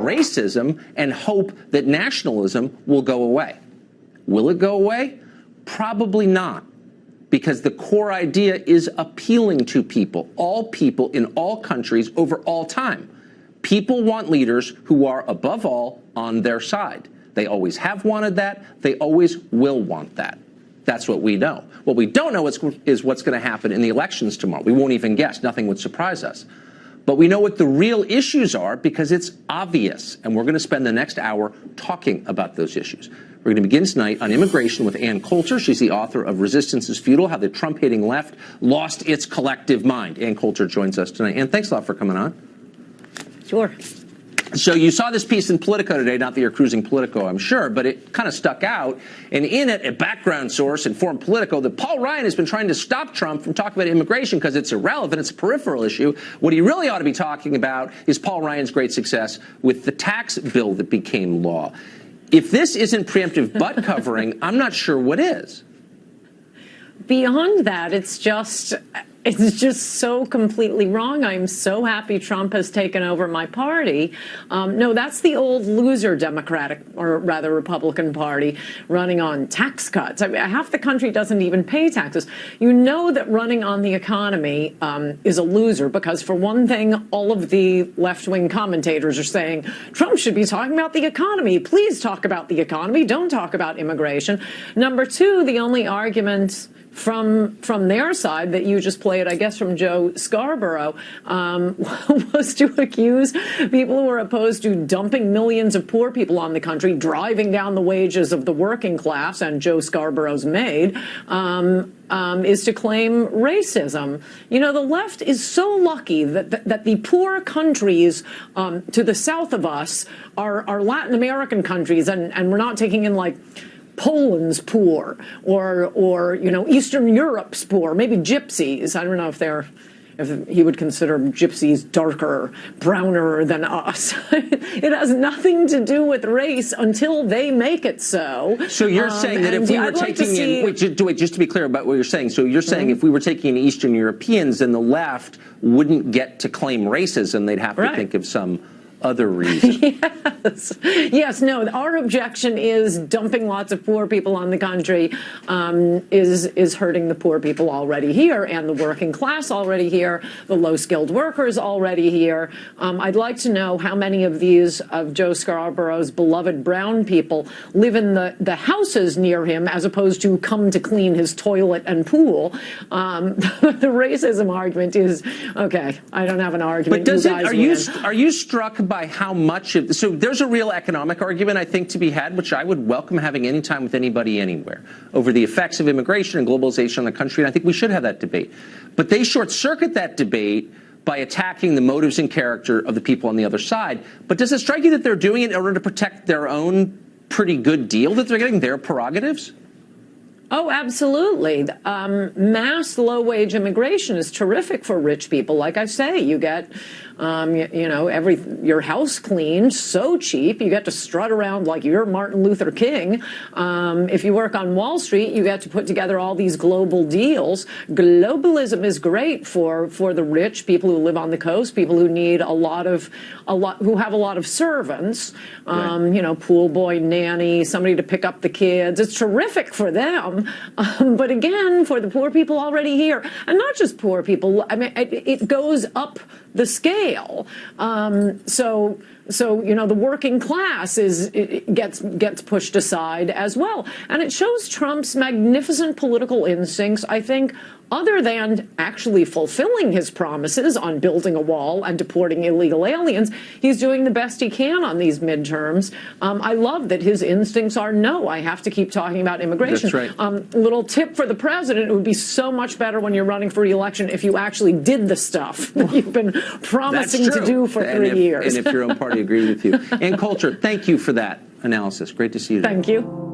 racism and hope that nationalism will go away. Will it go away? Probably not, because the core idea is appealing to people in all countries over all time. People want leaders who are, above all, on their side. They always have wanted that. They always will want that. That's what we know. What we don't know is what's going to happen in the elections tomorrow. We won't even guess. Nothing would surprise us. But we know what the real issues are because it's obvious, and we're going to spend the next hour talking about those issues. We're going to begin tonight on immigration with Ann Coulter. She's the author of Resistance is Futile, How the Trump-Hating Left Lost Its Collective Mind. Ann Coulter joins us tonight. Ann, thanks a lot for coming on. Sure. So you saw this piece in Politico today, not that you're cruising Politico, I'm sure, but it kind of stuck out. And in it, a background source informed Politico that Paul Ryan has been trying to stop Trump from talking about immigration because it's irrelevant, it's a peripheral issue. What he really ought to be talking about is Paul Ryan's great success with the tax bill that became law. If this isn't preemptive butt covering, I'm not sure what is. Beyond that, it's just so completely wrong. I'm so happy Trump has taken over my party. No, that's the old loser Democratic, or rather Republican Party, running on tax cuts. I mean, half the country doesn't even pay taxes. You know that running on the economy is a loser because, for one thing, all of the left-wing commentators are saying Trump should be talking about the economy. Please talk about the economy. Don't talk about immigration. Number two, the only argument from their side that you just played, I guess, from Joe Scarborough, was to accuse people who are opposed to dumping millions of poor people on the country, driving down the wages of the working class and Joe Scarborough's maid, is to claim racism. You know, the left is so lucky that the poor countries to the south of us are Latin American countries, and we're not taking in, like, Poland's poor, or you know, Eastern Europe's poor, maybe gypsies. I don't know if he would consider gypsies darker, browner than us. It has nothing to do with race until they make it so. So you're saying that if we were taking in, wait, just to be clear about what you're saying, so you're saying if we were taking in Eastern Europeans, then the left wouldn't get to claim racism, they'd have to think of some other reason. Yes, no, our objection is dumping lots of poor people on the country is hurting the poor people already here and the working class already here, the low-skilled workers already here. I'd like to know how many of these, of Joe Scarborough's beloved brown people, live in the houses near him as opposed to come to clean his toilet and pool. The racism argument is, okay, I don't have an argument. But are you struck by how much of, so there's a real economic argument, I think, to be had, which I would welcome having any time with anybody anywhere, over the effects of immigration and globalization on the country, and I think we should have that debate. But they short-circuit that debate by attacking the motives and character of the people on the other side. But does it strike you that they're doing it in order to protect their own pretty good deal, that they're getting their prerogatives? Oh, absolutely. Mass low-wage immigration is terrific for rich people. Like I say, you get, you know, your house cleaned so cheap. You get to strut around like you're Martin Luther King. If you work on Wall Street, you get to put together all these global deals. Globalism is great for the rich, people who live on the coast, people who need who have a lot of servants. You know, pool boy, nanny, somebody to pick up the kids. It's terrific for them. But again, for the poor people already here, and not just poor people, I mean, it goes up the scale. So you know, the working class gets pushed aside as well, and it shows Trump's magnificent political instincts, I think. Other than actually fulfilling his promises on building a wall and deporting illegal aliens, he's doing the best he can on these midterms. I love that his instincts are, no, I have to keep talking about immigration. That's right. Little tip for the president, it would be so much better when you're running for re-election if you actually did the stuff that you've been promising to do for 3 years. And if your own party agreed with you. Ann Coulter, thank you for that analysis. Great to see you today. Thank you.